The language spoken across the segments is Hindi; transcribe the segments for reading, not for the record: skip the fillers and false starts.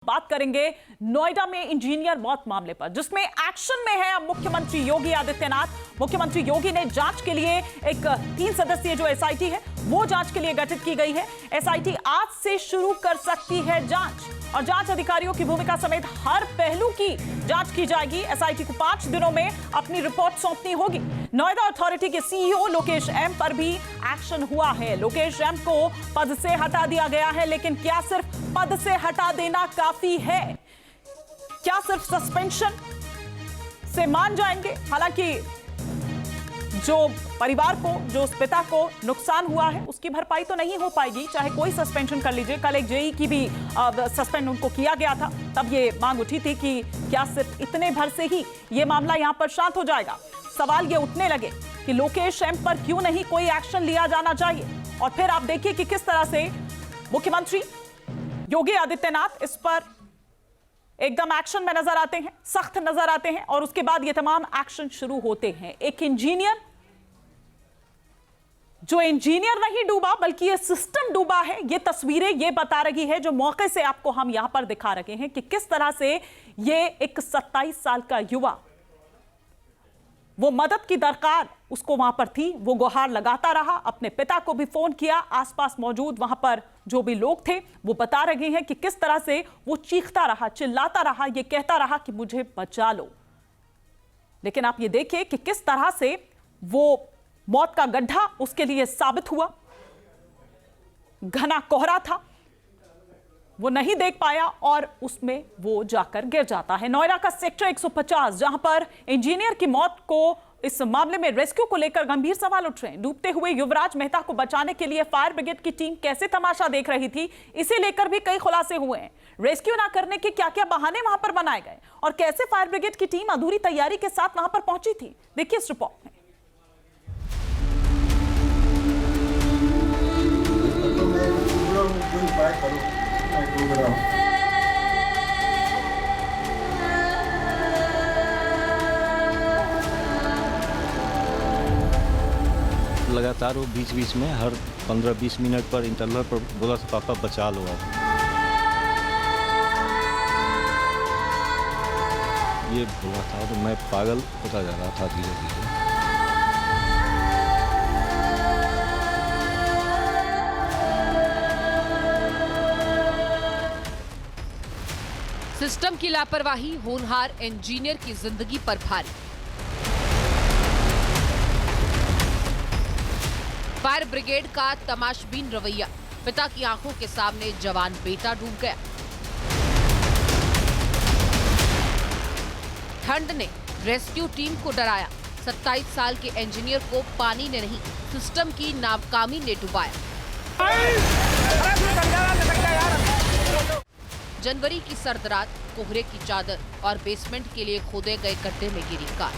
बात करेंगे नोएडा में इंजीनियर मौत मामले पर, जिसमें एक्शन में है अब मुख्यमंत्री योगी आदित्यनाथ। मुख्यमंत्री योगी ने जांच के लिए एक 3 सदस्यीय जो एसआईटी है वो जांच के लिए गठित की गई है। एसआईटी आज से शुरू कर सकती है जांच और जांच अधिकारियों की भूमिका समेत हर पहलू की जांच की जाएगी। एसआईटी को 5 दिनों में अपनी रिपोर्ट सौंपनी होगी। नोएडा अथॉरिटी के सीईओ लोकेश एम पर भी एक्शन हुआ है। लोकेश एम को पद से हटा दिया गया है, लेकिन क्या सिर्फ पद से हटा देना काफी है? क्या सिर्फ सस्पेंशन से मान जाएंगे? हालांकि जो परिवार को, जो उस पिता को नुकसान हुआ है, उसकी भरपाई तो नहीं हो पाएगी, चाहे कोई सस्पेंशन कर लीजिए। कल एक जेई की भी सस्पेंड उनको किया गया था, तब ये मांग उठी थी कि क्या सिर्फ इतने भर से ही ये मामला यहां पर शांत हो जाएगा। सवाल ये उठने लगे कि लोकेश एम पर क्यों नहीं कोई एक्शन लिया जाना चाहिए। और फिर आप देखिए कि किस तरह से मुख्यमंत्री योगी आदित्यनाथ इस पर एकदम एक्शन में नजर आते हैं, सख्त नजर आते हैं, और उसके बाद ये तमाम एक्शन शुरू होते हैं। एक इंजीनियर, जो इंजीनियर नहीं डूबा बल्कि ये सिस्टम डूबा है, ये तस्वीरें ये बता रही है, जो मौके से आपको हम यहां पर दिखा रहे हैं कि किस तरह से ये एक 27 साल का युवा, वो मदद की दरकार उसको वहां पर थी, वो गुहार लगाता रहा, अपने पिता को भी फोन किया। आसपास मौजूद वहां पर जो भी लोग थे वो बता रहे हैं कि किस तरह से वो चीखता रहा, चिल्लाता रहा, ये कहता रहा कि मुझे बचा लो। लेकिन आप ये देखिए कि किस तरह से वो मौत का गड्ढा उसके लिए साबित हुआ। घना कोहरा था, वो नहीं देख पाया और उसमें वो जाकर गिर जाता है। नोएडा का सेक्टर 150, जहां पर इंजीनियर की मौत को, इस मामले में रेस्क्यू को लेकर गंभीर सवाल उठ रहे हैं। डूबते हुए युवराज मेहता को बचाने के लिए फायर ब्रिगेड की टीम कैसे तमाशा देख रही थी, इसे लेकर भी कई खुलासे हुए हैं। रेस्क्यू ना करने के क्या क्या बहाने वहां पर बनाए गए और कैसे फायर ब्रिगेड की टीम अधूरी तैयारी के साथ वहां पर पहुंची थी, देखिए इस रिपोर्ट में। लगातार वो बीच बीच में हर 15-20 मिनट पर इंटरवल पर बोला था, पापा बचा लो आप। ये बोला था तो मैं पागल होता जा रहा था धीरे धीरे। सिस्टम की लापरवाही होनहार इंजीनियर की जिंदगी पर भारी। फायर ब्रिगेड का तमाशबीन रवैया, पिता की आंखों के सामने जवान बेटा डूब गया। ठंड ने रेस्क्यू टीम को डराया। 27 साल के इंजीनियर को पानी ने नहीं, सिस्टम की नाकामी ने डुबाया। जनवरी की सर्द रात, कोहरे की चादर और बेसमेंट के लिए खोदे गए गड्ढे में गिरी कार।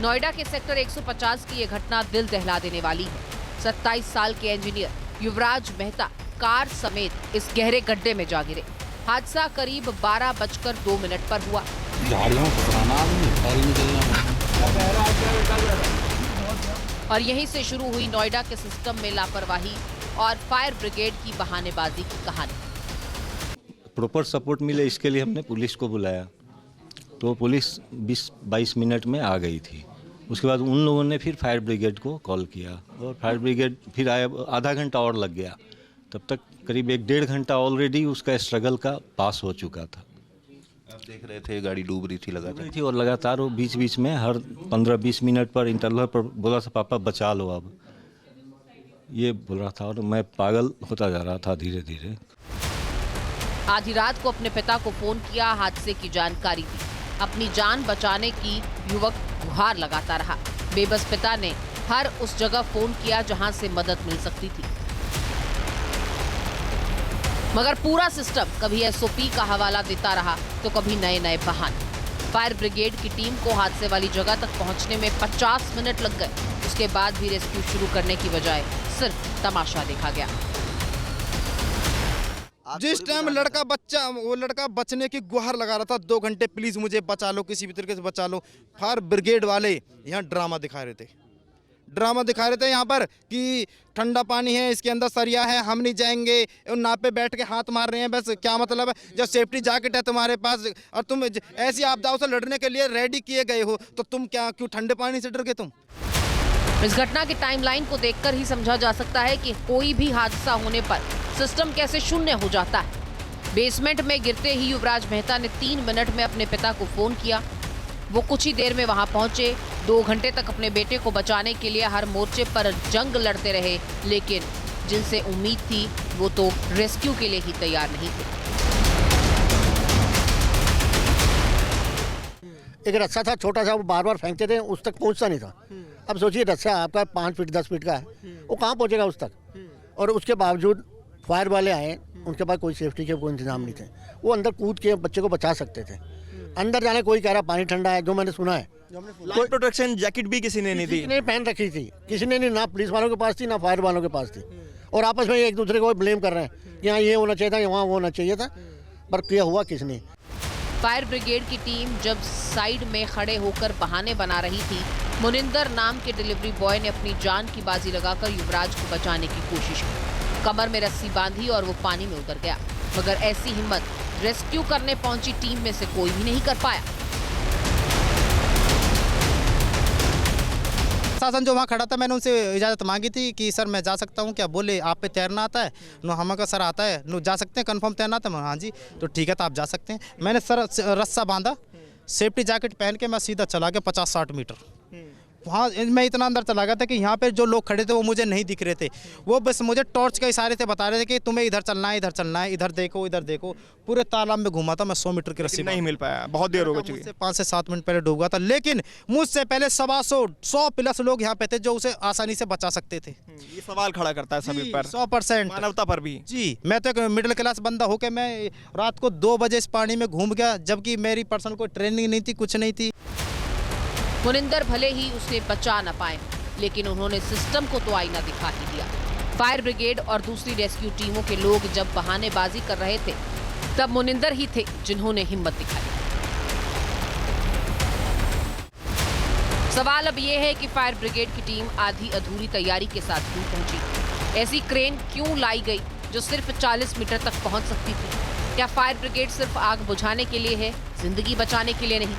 नोएडा के सेक्टर 150 की यह घटना दिल दहला देने वाली है। 27 साल के इंजीनियर युवराज मेहता कार समेत इस गहरे गड्ढे में जा गिरे। हादसा करीब 12:02 पर हुआ। और यहीं से शुरू हुई नोएडा के सिस्टम में लापरवाही और फायर ब्रिगेड की बहानेबाजी की कहानी। प्रॉपर सपोर्ट मिले इसके लिए हमने पुलिस को बुलाया, तो पुलिस 20-22 मिनट में आ गई थी। उसके बाद उन लोगों ने फिर फायर ब्रिगेड को कॉल किया और फायर ब्रिगेड फिर आया। आधा घंटा और लग गया, तब तक करीब 1-1.5 घंटा ऑलरेडी उसका स्ट्रगल का पास हो चुका था। आप देख रहे थे गाड़ी डूब रही थी और लगातार वो बीच बीच में हर 15-20 मिनट पर इंटरवल पर बोला था, पापा बचा लो अब। ये बोल रहा था और मैं पागल होता जा रहा था धीरे धीरे। आधी रात को अपने पिता को फोन किया, हादसे की जानकारी दी। अपनी जान बचाने की युवक गुहार लगाता रहा। बेबस पिता ने हर उस जगह फोन किया जहां से मदद मिल सकती थी, मगर पूरा सिस्टम कभी एसओपी का हवाला देता रहा तो कभी नए नए बहाने। फायर ब्रिगेड की टीम को हादसे वाली जगह तक पहुंचने में 50 मिनट लग गए। उसके बाद भी रेस्क्यू शुरू करने की बजाय सिर्फ तमाशा देखा गया। जिस टाइम लड़का बचने की गुहार लगा रहा था, 2 घंटे प्लीज मुझे बचा लो, किसी भी तरीके से बचा लो, फायर ब्रिगेड वाले यहाँ ड्रामा दिखा रहे थे। ड्रामा दिखा रहे थे यहाँ पर कि ठंडा पानी है, इसके अंदर सरिया है, हम नहीं जाएंगे। नाव पे बैठ के हाथ मार रहे हैं, बस क्या मतलब है? जब सेफ्टी जैकेट है तुम्हारे पास और तुम ऐसी आपदाओं से लड़ने के लिए रेडी किए गए हो, तो तुम क्यों ठंडे पानी से डर गए तुम? इस घटना की टाइमलाइन को देखकर ही समझा जा सकता है कि कोई भी हादसा होने पर सिस्टम कैसे शून्य हो जाता है। बेसमेंट में गिरते ही युवराज मेहता ने 3 मिनट में अपने पिता को फोन किया। वो कुछ ही देर में वहां पहुंचे। 2 घंटे तक अपने बेटे को बचाने के लिए हर मोर्चे पर जंग लड़ते रहे, लेकिन जिनसे उम्मीद थी वो तो रेस्क्यू के लिए ही तैयार नहीं थे। एक रस्सा था छोटा सा, वो बार बार फेंकते थे, उस तक पहुंचता नहीं था। अब सोचिए रस्सा आपका 5 फीट 10 फीट का है, वो कहाँ पहुंचेगा उस तक? और उसके बावजूद फायर वाले आए, उनके पास कोई सेफ्टी के कोई इंतजाम नहीं थे। वो अंदर कूद के बच्चे को बचा सकते थे। अंदर जाने कोई कह रहा पानी ठंडा है, जो मैंने सुना है। लाइफ प्रोटेक्शन जैकेट भी किसी ने नहीं दी। किसी ने पहन रखी थी, किसी ने नहीं, ना पुलिस वालों के पास थी ना फायर वालों के पास थी। और आपस में एक दूसरे को ब्लेम कर रहे हैं कि यहाँ ये होना चाहिए था, वहाँ वो होना चाहिए था, पर क्या हुआ किसने? फायर ब्रिगेड की टीम जब साइड में खड़े होकर बहाने बना रही थी, मुनिंदर नाम के डिलीवरी बॉय ने अपनी जान की बाजी लगाकर युवराज को बचाने की कोशिश की। कमर में रस्सी बांधी और वो पानी में उतर गया, मगर ऐसी हिम्मत रेस्क्यू करने पहुंची टीम में से कोई भी नहीं कर पाया। शासन जो वहाँ खड़ा था, मैंने उनसे इजाज़त मांगी थी कि सर मैं जा सकता हूँ क्या? बोले आप पे तैरना आता है? नो हम का सर आता है, नो जा सकते हैं, कंफर्म तैरना आता है? हाँ जी, तो ठीक है, तो आप जा सकते हैं। मैंने सर रस्सा बांधा, सेफ्टी जैकेट पहन के मैं सीधा चला गया 50-60 मीटर। वहाँ मैं इतना अंदर चला गया था कि यहाँ पे जो लोग खड़े थे वो मुझे नहीं दिख रहे थे। वो बस मुझे टॉर्च के इशारे से बता रहे थे कि तुम्हें इधर चलना है, इधर चलना है, इधर देखो, इधर देखो। पूरे तालाब में घूमा था मैं, 100 मीटर की रस्सी नहीं मिल पाया, बहुत देर हो गई। मुझसे 5 से 7 मिनट पहले डूब गया था, लेकिन मुझसे पहले 100 प्लस लोग यहाँ पे थे जो उसे आसानी से बचा सकते थे। ये सवाल खड़ा करता है सभी पर, 100% मानवता पर भी। जी, मैं तो एक मिडिल क्लास बंदा होकर मैं रात को 2 बजे इस पानी में घूम गया, जबकि मेरी पर्सनल कोई ट्रेनिंग नहीं थी, कुछ नहीं थी। मुनिंदर भले ही उसे बचा न पाए, लेकिन उन्होंने सिस्टम को तो आईना दिखा ही दिया। फायर ब्रिगेड और दूसरी रेस्क्यू टीमों के लोग जब बहानेबाजी कर रहे थे, तब मुनिंदर ही थे जिन्होंने हिम्मत दिखाई। सवाल अब यह है कि फायर ब्रिगेड की टीम आधी अधूरी तैयारी के साथ क्यों पहुंची? ऐसी क्रेन क्यों लाई गई जो सिर्फ 40 मीटर तक पहुंच सकती थी? क्या फायर ब्रिगेड सिर्फ आग बुझाने के लिए है, जिंदगी बचाने के लिए नहीं?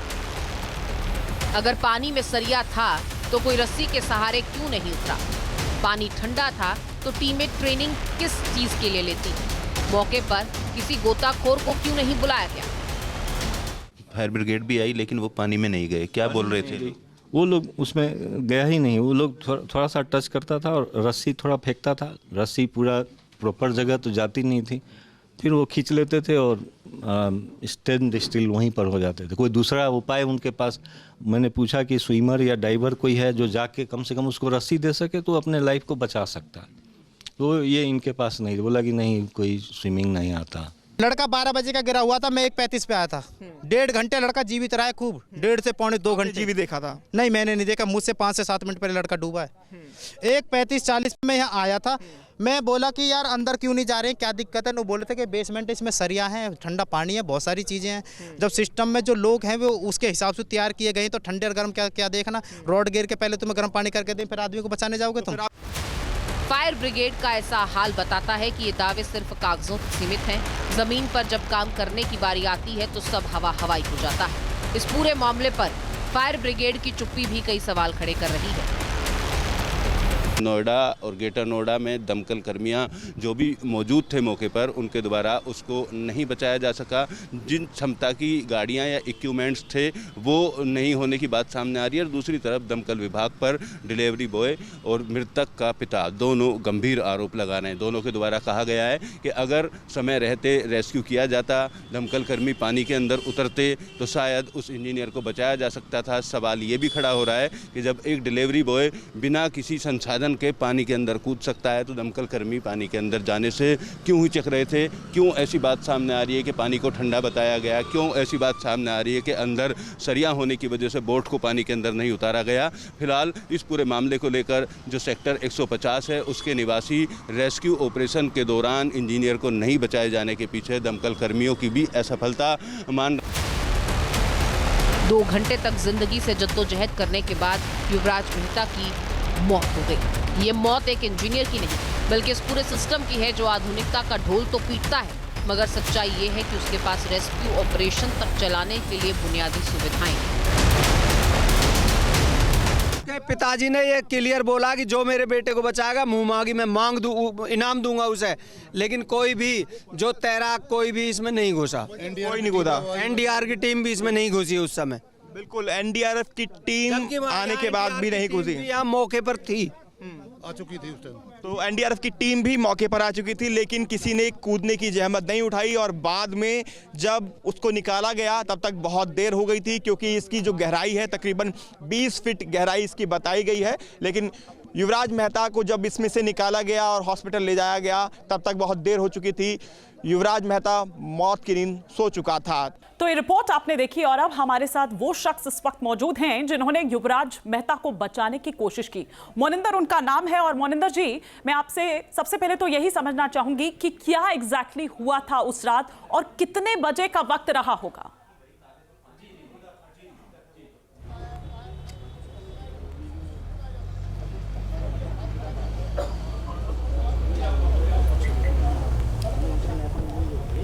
अगर पानी में सरिया था तो कोई रस्सी के सहारे क्यों नहीं उतरा? पानी ठंडा था तो टीमें ट्रेनिंग किस चीज के लिए लेती? मौके पर किसी गोताखोर को क्यों नहीं बुलाया गया? फायर ब्रिगेड भी आई लेकिन वो पानी में नहीं गए, क्या बोल रहे थे? वो लोग उसमें गया ही नहीं। वो लोग थोड़ा सा टच करता था और रस्सी थोड़ा फेंकता था। रस्सी पूरा प्रॉपर जगह तो जाती नहीं थी, फिर वो खींच लेते थे और स्टैंड स्टिल वहीं पर हो जाते थे। कोई दूसरा उपाय उनके पास? मैंने पूछा कि स्विमर या डाइवर कोई है जो जाके कम से कम उसको रस्सी दे सके तो अपने लाइफ को बचा सकता। तो ये इनके पास नहीं। बोला कि नहीं, कोई स्विमिंग नहीं आता। लड़का 12 बजे का गिरा हुआ था, मैं 1:35 पे आया था। 1.5 घंटे लड़का जीवित रहा है खूब, 1.5 से पौने 2 घंटे। जीवित देखा था? नहीं, मैंने नहीं देखा, मुझसे 5 से 7 मिनट पहले लड़का डूबा है। 1:35-40 में यहाँ आया था। मैं बोला कि यार अंदर क्यों नहीं जा रहे हैं, क्या दिक्कत है? वो बोले थे कि बेसमेंट इसमें सरिया है, ठंडा पानी है, बहुत सारी चीज़ें हैं। जब सिस्टम में जो लोग हैं वो उसके हिसाब से तैयार किए गए, तो ठंडे और गर्म क्या क्या देखना। रॉड गिर के पहले तुम्हें गर्म पानी करके दें, फिर आदमी को बचाने जाओगे तुम। फायर ब्रिगेड का ऐसा हाल बताता है कि ये दावे सिर्फ कागजों तक सीमित हैं। जमीन पर जब काम करने की बारी आती है तो सब हवा हवाई हो जाता है। इस पूरे मामले पर फायर ब्रिगेड की चुप्पी भी कई सवाल खड़े कर रही है। नोएडा और ग्रेटर नोएडा में दमकल कर्मियां जो भी मौजूद थे मौके पर, उनके द्वारा उसको नहीं बचाया जा सका। जिन क्षमता की गाड़ियां या इक्विपमेंट्स थे वो नहीं होने की बात सामने आ रही है। और दूसरी तरफ दमकल विभाग पर डिलीवरी बॉय और मृतक का पिता दोनों गंभीर आरोप लगा रहे हैं। दोनों के द्वारा कहा गया है कि अगर समय रहते रेस्क्यू किया जाता, दमकल कर्मी पानी के अंदर उतरते तो शायद उस इंजीनियर को बचाया जा सकता था। सवाल ये भी खड़ा हो रहा है कि जब एक डिलीवरी बॉय बिना किसी संसाधन के पानी के अंदर कूद सकता है तो दमकल कर्मी पानी के अंदर जाने से क्यों हिचक रहे थे? क्यों ऐसी बात सामने आ रही है कि पानी को ठंडा बताया गया? क्यों ऐसी बात सामने आ रही है कि अंदर सरिया होने की वजह से बोट को पानी के अंदर नहीं उतारा गया? फिलहाल इस पूरे मामले को लेकर जो सेक्टर 150 है उसके निवासी रेस्क्यू ऑपरेशन के दौरान इंजीनियर को नहीं बचाए जाने के पीछे दमकल कर्मियों की भी असफलता मान 2 घंटे तक जिंदगी से जद्दोजहद करने के बाद युवराज मेहता की मौत हो गई। ये मौत एक इंजीनियर की नहीं बल्कि इस पूरे सिस्टम की है जो आधुनिकता का ढोल तो पीटता है, मगर सच्चाई ये है कि उसके पास रेस्क्यू ऑपरेशन तक चलाने के लिए बुनियादी सुविधाएं हैं। पिताजी ने ये क्लियर बोला कि जो मेरे बेटे को बचाएगा मुंह मांगी मैं इनाम दूंगा उसे, लेकिन कोई भी जो तैराक कोई भी इसमें नहीं घुसा, कोई नहीं कूदा। एनडीआर की टीम भी इसमें नहीं घुसी उस समय। बिल्कुल, एनडीआरएफ की टीम आने के बाद भी नहीं घुसी। यहाँ मौके पर थी, आ चुकी थी उस टाइम। तो एनडीआरएफ की टीम भी मौके पर आ चुकी थी, लेकिन किसी ने कूदने की जहमत नहीं उठाई और बाद में जब उसको निकाला गया तब तक बहुत देर हो गई थी, क्योंकि इसकी जो गहराई है तकरीबन 20 फीट गहराई इसकी बताई गई है। लेकिन युवराज मेहता को जब इसमें से निकाला गया और हॉस्पिटल ले जाया गया तब तक बहुत देर हो चुकी थी। युवराज मेहता मौत की नींद सो चुका था। तो ये रिपोर्ट आपने देखी और अब हमारे साथ वो शख्स इस वक्त मौजूद हैं जिन्होंने युवराज मेहता को बचाने की कोशिश की। मोनिंदर उनका नाम है। और मोनिंदर जी, मैं आपसे सबसे पहले तो यही समझना चाहूंगी कि क्या एग्जैक्टली हुआ था उस रात और कितने बजे का वक्त रहा होगा?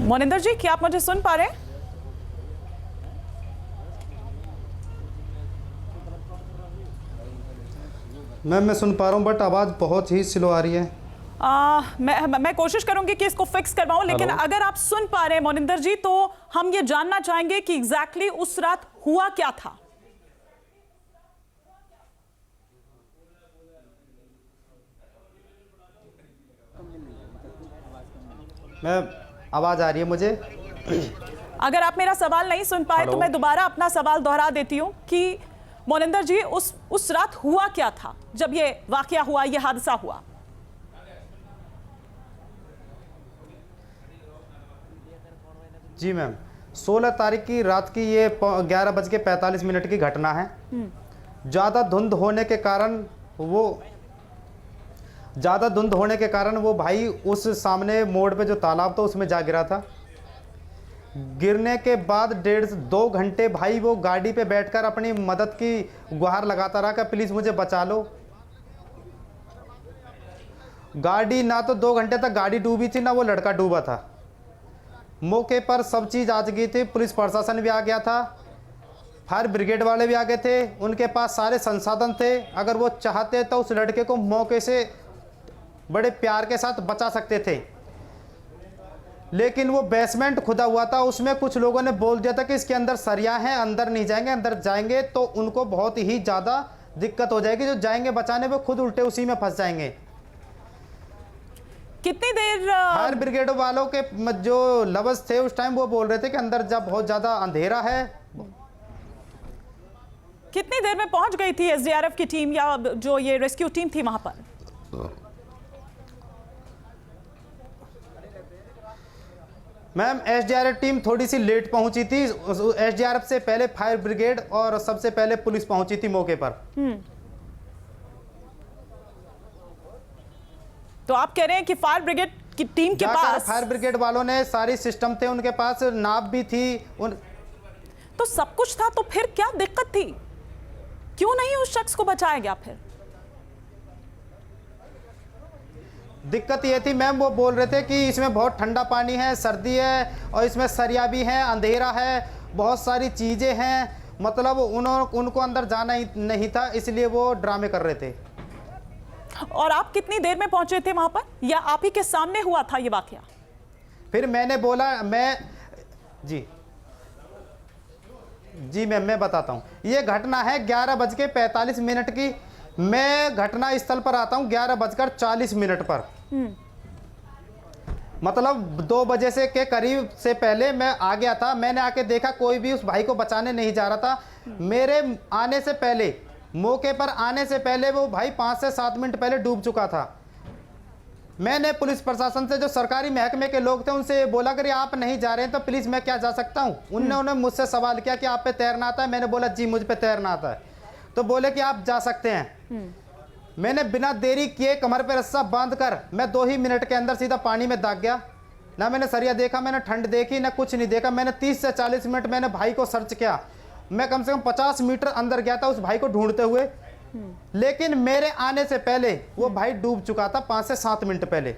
मोनिंदर जी, क्या आप मुझे सुन पा रहे हैं? मैम मैं सुन पा रहा हूँ बट आवाज़ बहुत ही स्लो आ रही है। मैं कोशिश करूंगी कि इसको फिक्स करवाऊं, लेकिन अगर आप सुन पा रहे हैं मोनिंदर जी तो हम ये जानना चाहेंगे कि एग्जैक्टली उस रात हुआ क्या था। मैं आवाज़ आ रही है मुझे। अगर आप मेरा सवाल नहीं सुन पाए तो मैं दोबारा अपना सवाल दोहरा देती हूं कि मोनिंदर जी उस रात हुआ क्या था जब ये वाकया हुआ, ये हादसा हुआ? जी मैम, 16 तारीख की रात की ये 11:45 की घटना है। ज़्यादा धुंध होने के कारण वो भाई उस सामने मोड़ पे जो तालाब था उसमें जा गिरा था। गिरने के बाद 1.5-2 घंटे भाई वो गाड़ी पे बैठकर अपनी मदद की गुहार लगाता रहा कि प्लीज़ मुझे बचा लो। गाड़ी ना तो 2 घंटे तक गाड़ी डूबी थी ना वो लड़का डूबा था। मौके पर सब चीज़ आ गई थी, पुलिस प्रशासन भी आ गया था, फायर ब्रिगेड वाले भी आ गए थे, उनके पास सारे संसाधन थे। अगर वो चाहते तो उस लड़के को मौके से बड़े प्यार के साथ बचा सकते थे, लेकिन वो बेसमेंट खुदा हुआ था। उसमें कुछ लोगों ने बोल दिया था कि इसके अंदर सरिया हैं, अंदर नहीं जाएंगे, अंदर जाएंगे तो उनको बहुत ही ज़्यादा दिक्कत हो जाएगी। जो जाएंगे बचाने वो खुद उल्टे उसी में फंस जाएंगे। कितनी देर फायर ब्रिगेड वालों के जो लफ्ज़ थे उस टाइम वो बोल रहे थे कि अंदर जब बहुत ज़्यादा अंधेरा है। कितनी देर में पहुंच गई थी एसडीआरएफ की टीम या जो ये रेस्क्यू टीम थी वहां पर? मैम एसडीआरएफ टीम थोड़ी सी लेट पहुंची थी। एसडीआरएफ से पहले फायर ब्रिगेड और सबसे पहले पुलिस पहुंची थी मौके पर। तो आप कह रहे हैं कि फायर ब्रिगेड की टीम के पास, फायर ब्रिगेड वालों ने सारी सिस्टम थे, उनके पास नाव भी थी, तो सब कुछ था, तो फिर क्या दिक्कत थी? क्यों नहीं उस शख्स को बचाया गया? फिर दिक्कत ये थी मैम, वो बोल रहे थे कि इसमें बहुत ठंडा पानी है, सर्दी है और इसमें सरिया भी है, अंधेरा है, बहुत सारी चीज़ें हैं, मतलब उनको अंदर जाना ही नहीं था, इसलिए वो ड्रामे कर रहे थे। और आप कितनी देर में पहुंचे थे वहां पर, या आप ही के सामने हुआ था ये वाकया? फिर मैंने बोला जी मैम मैं बताता हूँ। ये घटना है 11:45 की। मैं घटना स्थल पर आता हूँ 11:40 पर। मतलब 2 बजे से के करीब से पहले मैं आ गया था। मैंने आके देखा कोई भी उस भाई को बचाने नहीं जा रहा था। मेरे आने से पहले, मौके पर आने से पहले वो भाई 5 से 7 मिनट पहले डूब चुका था। मैंने पुलिस प्रशासन से, जो सरकारी महकमे के लोग थे, उनसे बोला अगर आप नहीं जा रहे हैं तो प्लीज़ मैं क्या जा सकता हूँ। उन्होंने मुझसे सवाल किया कि आप पे तैरना आता है? मैंने बोला जी मुझ पे तैरना आता है। तो बोले कि आप जा सकते हैं। मैंने बिना देरी किए कमर पे रस्सा बांधकर मैं 2 ही मिनट के अंदर सीधा पानी में दाग गया। ना मैंने सरिया देखा, मैंने ठंड देखी, ना कुछ नहीं देखा। मैंने 30 से 40 मिनट मैंने भाई को सर्च किया। मैं कम से कम 50 मीटर अंदर गया था उस भाई को ढूंढते हुए। लेकिन मेरे आने से पहले वो भाई डूब चुका था 5 से 7 मिनट पहले।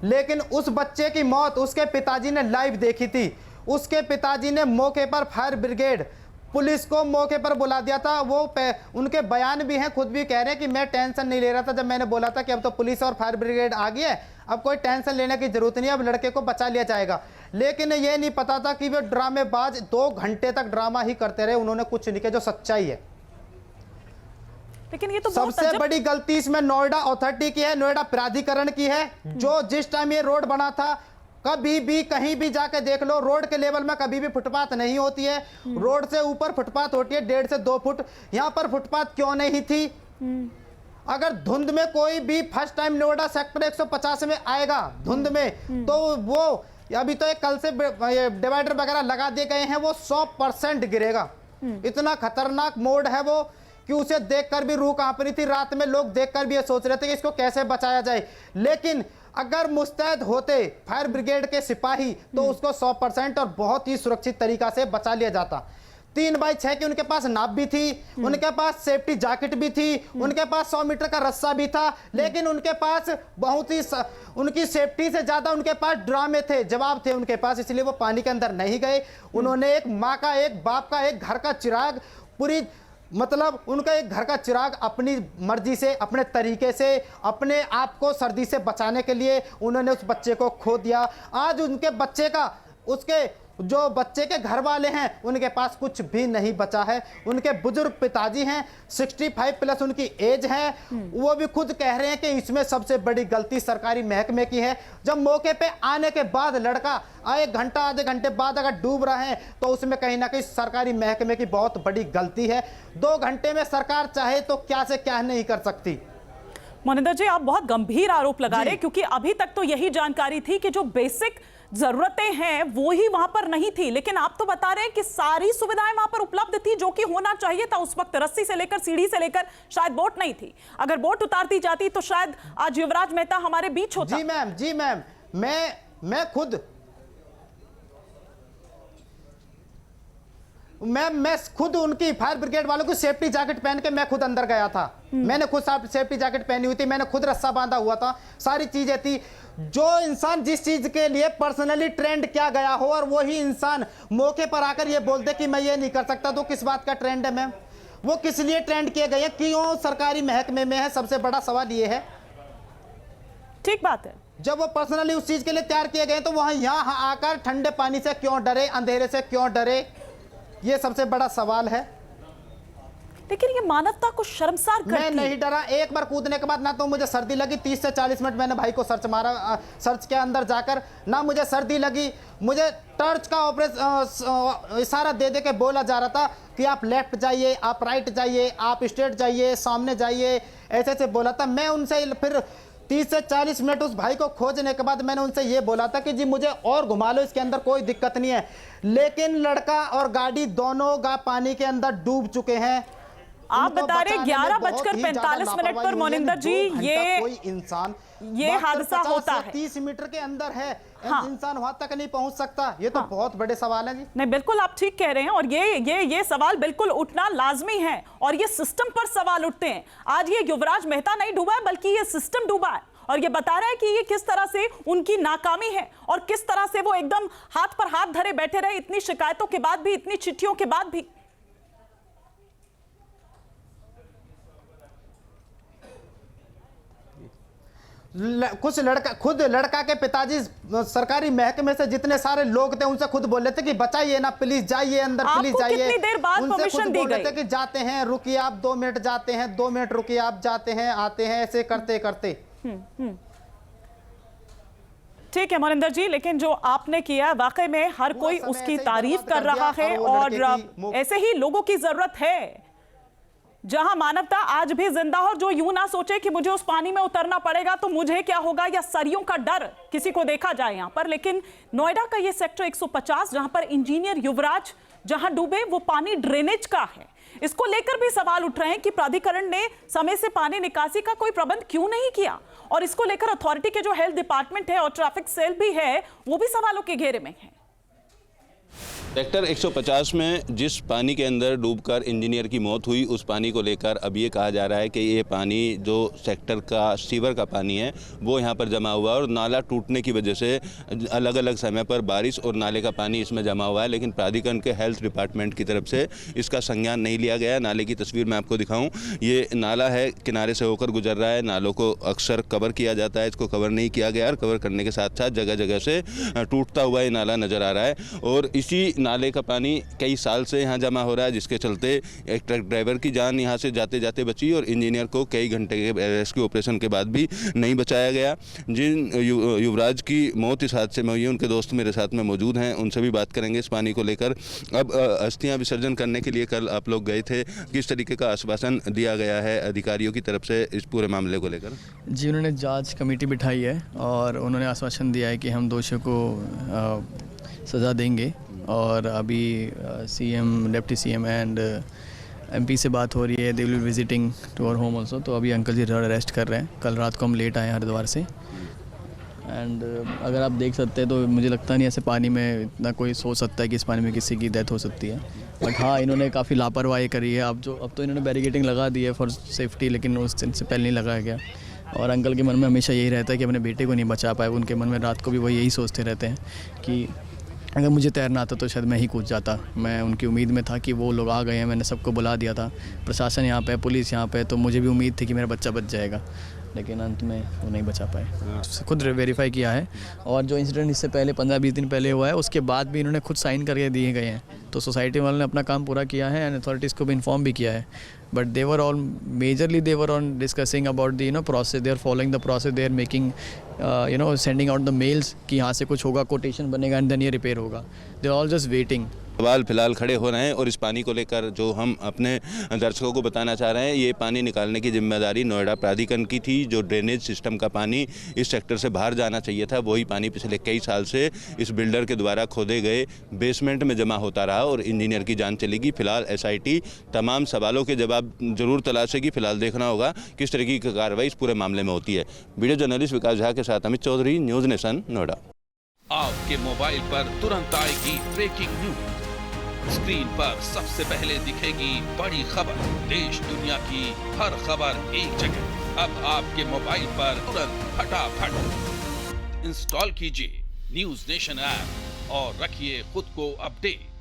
लेकिन उस बच्चे की मौत उसके पिताजी ने लाइव देखी थी। उसके पिताजी ने मौके पर फायर ब्रिगेड पुलिस को मौके पर बुला दिया था। वो उनके बयान भी हैं, खुद भी कह रहे हैं कि मैं टेंशन नहीं ले रहा था जब मैंने बोला था कि अब तो पुलिस और फायर ब्रिगेड आ गई है, अब कोई टेंशन लेने की जरूरत नहीं है, अब लड़के को बचा लिया जाएगा। लेकिन ये नहीं पता था कि वे ड्रामेबाज 2 घंटे तक ड्रामा ही करते रहे, उन्होंने कुछ नहीं किया, जो सच्चाई है। लेकिन ये तो सबसे बड़ी गलती इसमें नोएडा अथॉरिटी की है, नोएडा प्राधिकरण की है। जो जिस टाइम ये रोड बना था, कभी भी कहीं भी जाके देख लो, रोड के लेवल में कभी भी फुटपाथ नहीं होती है। रोड से ऊपर फुटपाथ होती है 1.5 से 2 फुट। यहाँ पर फुटपाथ क्यों नहीं थी? अगर धुंध में कोई भी फर्स्ट टाइम नोएडा सेक्टर 150 में आएगा धुंध में, तो वो अभी तो कल से डिवाइडर वगैरह लगा दिए गए हैं, वो 100% गिरेगा। इतना खतरनाक मोड है वो कि उसे देखकर भी रूह कांप रही थी। रात में लोग देखकर भी ये सोच रहे थे कि इसको कैसे बचाया जाए। लेकिन अगर मुस्तैद होते फायर ब्रिगेड के सिपाही तो उसको 100% और बहुत ही सुरक्षित तरीका से बचा लिया जाता। 3x6 की उनके पास नाव भी थी, उनके पास सेफ्टी जैकेट भी थी, उनके पास 100 मीटर का रस्सा भी था। लेकिन उनके पास बहुत ही उनकी सेफ्टी से ज्यादा उनके पास ड्रामे थे, जवाब थे उनके पास, इसलिए वो पानी के अंदर नहीं गए। उन्होंने एक माँ का, एक बाप का, एक घर का चिराग, पूरी मतलब उनका एक घर का चिराग अपनी मर्जी से, अपने तरीके से, अपने आप को सर्दी से बचाने के लिए उन्होंने उस बच्चे को खो दिया। आज उनके बच्चे का, उसके जो बच्चे के घर वाले हैं, उनके पास कुछ भी नहीं बचा है। उनके बुजुर्ग पिताजी हैं, 65 प्लस उनकी एज है, वो भी खुद कह रहे हैं कि इसमें सबसे बड़ी गलती सरकारी महकमे की है। जब मौके पे आने के बाद लड़का 1 घंटा आधे घंटे बाद अगर डूब रहे हैं तो उसमें कहीं ना कहीं सरकारी महकमे की बहुत बड़ी गलती है। 2 घंटे में सरकार चाहे तो क्या से क्या नहीं कर सकती। मोनिंदर जी, आप बहुत गंभीर आरोप लगा रहे हैं, क्योंकि अभी तक तो यही जानकारी थी कि जो बेसिक जरूरतें हैं वो ही वहां पर नहीं थी, लेकिन आप तो बता रहे हैं कि सारी सुविधाएं वहां पर उपलब्ध थी, जो कि होना चाहिए था उस वक्त। रस्सी से लेकर, सीढ़ी से लेकर, शायद बोट नहीं थी। अगर बोट उतार दी जाती तो शायद आज युवराज मेहता हमारे बीच होता। जी मैम, मैं खुद उनकी फायर ब्रिगेड वालों की सेफ्टी जैकेट पहन के मैं खुद अंदर गया था। मैंने खुद सेफ्टी जैकेट पहनी हुई थी, मैंने खुद रस्सा बांधा हुआ था, सारी चीजें थी। जो इंसान जिस चीज के लिए पर्सनली ट्रेंड किया गया हो और वही इंसान मौके पर आकर ये बोलते कि मैं ये नहीं कर सकता, तो किस बात का ट्रेंड है मैम? वो किस लिए ट्रेंड किए गए हैं, क्यों सरकारी महकमे में है? सबसे बड़ा सवाल ये है। ठीक बात है, जब वो पर्सनली उस चीज के लिए तैयार किए गए तो वहां यहां आकर ठंडे पानी से क्यों डरे, अंधेरे से क्यों डरे? ये सबसे बड़ा सवाल है। लेकिन ये मानवता को शर्मसार करती है। मैं नहीं डरा। एक बार कूदने के बाद ना तो मुझे सर्दी लगी, 30 से 40 मिनट मैंने भाई को सर्च मारा, सर्च के अंदर जाकर, ना मुझे सर्दी लगी। मुझे टर्च का ऑपरेशन इशारा दे के बोला जा रहा था कि आप लेफ्ट जाइए, आप राइट जाइए, आप स्ट्रेट जाइए, सामने जाइए, ऐसे से बोला था। मैं उनसे फिर 30 से 40 मिनट उस भाई को खोजने के बाद मैंने उनसे ये बोला था कि जी मुझे और घुमा लो, इसके अंदर कोई दिक्कत नहीं है। लेकिन लड़का और गाड़ी दोनों पानी के अंदर डूब चुके हैं। आप बता रहे 11:45 पर मोनिंदर जी, ये कोई इंसान ये हादसा होता है 30 मीटर के अंदर है। हाँ। इंसान वहां तक नहीं पहुंच सकता। ये तो हाँ। बहुत बड़े सवाल है जी। नहीं, बिल्कुल आप ठीक कह रहे हैं, और ये सवाल बिल्कुल उठना लाजमी है, और ये सिस्टम पर सवाल उठते हैं। आज ये युवराज मेहता नहीं डूबा है, बल्कि ये सिस्टम डूबा है, और ये बता रहा है कि ये किस तरह से उनकी नाकामी है और किस तरह से वो एकदम हाथ पर हाथ धरे बैठे रहे, इतनी शिकायतों के बाद भी, इतनी चिट्ठियों के बाद भी। कुछ लड़का के पिताजी सरकारी महकमे से जितने सारे लोग थे उनसे खुद बोल रहे थे कि बचाइए ना, प्लीज जाइए अंदर, प्लीज जाइए। कितनी देर बाद परमिशन दी गई? कि जाते हैं, रुकिए आप 2 मिनट, जाते हैं 2 मिनट, रुकिए आप, जाते हैं, आते हैं, ऐसे करते करते। ठीक है मोनिंदर जी, लेकिन जो आपने किया वाकई में हर कोई उसकी तारीफ कर रहा है, और ऐसे ही लोगों की जरूरत है जहां मानवता आज भी जिंदा हो, जो यूं ना सोचे कि मुझे उस पानी में उतरना पड़ेगा तो मुझे क्या होगा, या सरियों का डर किसी को देखा जाए यहां पर। लेकिन नोएडा का ये सेक्टर 150 जहां पर इंजीनियर युवराज जहां डूबे, वो पानी ड्रेनेज का है। इसको लेकर भी सवाल उठ रहे हैं कि प्राधिकरण ने समय से पानी निकासी का कोई प्रबंध क्यों नहीं किया, और इसको लेकर अथॉरिटी के जो हेल्थ डिपार्टमेंट है और ट्रैफिक सेल भी है, वो भी सवालों के घेरे में है। सेक्टर 150 में जिस पानी के अंदर डूबकर इंजीनियर की मौत हुई, उस पानी को लेकर अब ये कहा जा रहा है कि ये पानी जो सेक्टर का सीवर का पानी है वो यहाँ पर जमा हुआ है और नाला टूटने की वजह से अलग अलग समय पर बारिश और नाले का पानी इसमें जमा हुआ है। लेकिन प्राधिकरण के हेल्थ डिपार्टमेंट की तरफ से इसका संज्ञान नहीं लिया गया। नाले की तस्वीर मैं आपको दिखाऊँ, ये नाला है, किनारे से होकर गुजर रहा है। नालों को अक्सर कवर किया जाता है, इसको कवर नहीं किया गया और कवर करने के साथ साथ जगह जगह से टूटता हुआ ये नाला नज़र आ रहा है। और इसी नाले का पानी कई साल से यहाँ जमा हो रहा है, जिसके चलते एक ट्रक ड्राइवर की जान यहाँ से जाते जाते बची और इंजीनियर को कई घंटे के रेस्क्यू ऑपरेशन के बाद भी नहीं बचाया गया। जिन युवराज की मौत इस हादसे में हुई है, उनके दोस्त मेरे साथ में मौजूद हैं, उनसे भी बात करेंगे इस पानी को लेकर। अब अस्थियाँ विसर्जन करने के लिए कल आप लोग गए थे, किस तरीके का आश्वासन दिया गया है अधिकारियों की तरफ से इस पूरे मामले को लेकर? जी, उन्होंने जांच कमेटी बिठाई है और उन्होंने आश्वासन दिया है कि हम दोषियों को सज़ा देंगे। और अभी CM, deputy CM and MP से बात हो रही है, they will be visiting to our home also. तो अभी अंकल जी अरेस्ट कर रहे हैं। कल रात को हम लेट आए हरिद्वार से एंड अगर आप देख सकते हैं तो मुझे लगता नहीं ऐसे पानी में इतना कोई सोच सकता है कि इस पानी में किसी की डेथ हो सकती है। बट हाँ, इन्होंने काफ़ी लापरवाही करी है। अब तो इन्होंने बैरिकेडिंग लगा दी है फॉर सेफ्टी, लेकिन उस दिन से पहले नहीं लगाया गया। और अंकल के मन में हमेशा यही रहता है कि अपने बेटे को नहीं बचा पाए। उनके मन में रात को भी वो यही सोचते रहते हैं कि अगर मुझे तैरना आता तो शायद मैं ही कूद जाता। मैं उनकी उम्मीद में था कि वो लोग आ गए हैं, मैंने सबको बुला दिया था, प्रशासन यहाँ पे, पुलिस यहाँ पे, तो मुझे भी उम्मीद थी कि मेरा बच्चा बच जाएगा, लेकिन अंत में वो नहीं बचा पाए। खुद वेरीफाई किया है और जो इंसिडेंट इससे पहले 15-20 दिन पहले हुआ है उसके बाद भी इन्होंने खुद साइन करके दिए गए हैं। तो सोसाइटी वालों ने अपना काम पूरा किया है एंड अथॉरिटीज़ को भी इन्फॉर्म भी किया है। But they were all majorly they were on discussing about the process, they are following the process, they are making sending out the mails कि यहाँ से कुछ होगा, कोटेशन बनेगा एंड देन ये रिपेयर होगा। They are all just waiting. सवाल फिलहाल खड़े हो रहे हैं और इस पानी को लेकर जो हम अपने दर्शकों को बताना चाह रहे हैं, ये पानी निकालने की जिम्मेदारी नोएडा प्राधिकरण की थी। जो ड्रेनेज सिस्टम का पानी इस सेक्टर से बाहर जाना चाहिए था, वही पानी पिछले कई साल से इस बिल्डर के द्वारा खोदे गए बेसमेंट में जमा होता रहा और इंजीनियर की जान चलेगी। फिलहाल एसआईटी तमाम सवालों के जवाब जरूर तलाशेगी। फिलहाल देखना होगा किस तरीके की कार्रवाई इस पूरे मामले में होती है। वीडियो जर्नलिस्ट विकास झा के साथ अमित चौधरी, न्यूज़ नेशन, नोएडा। आपके मोबाइल पर तुरंत आएगी ब्रेकिंग न्यूज। स्क्रीन पर सबसे पहले दिखेगी बड़ी खबर, देश दुनिया की हर खबर एक जगह। अब आपके मोबाइल पर तुरंत फटाफट इंस्टॉल कीजिए न्यूज़ नेशन ऐप और रखिए खुद को अपडेट।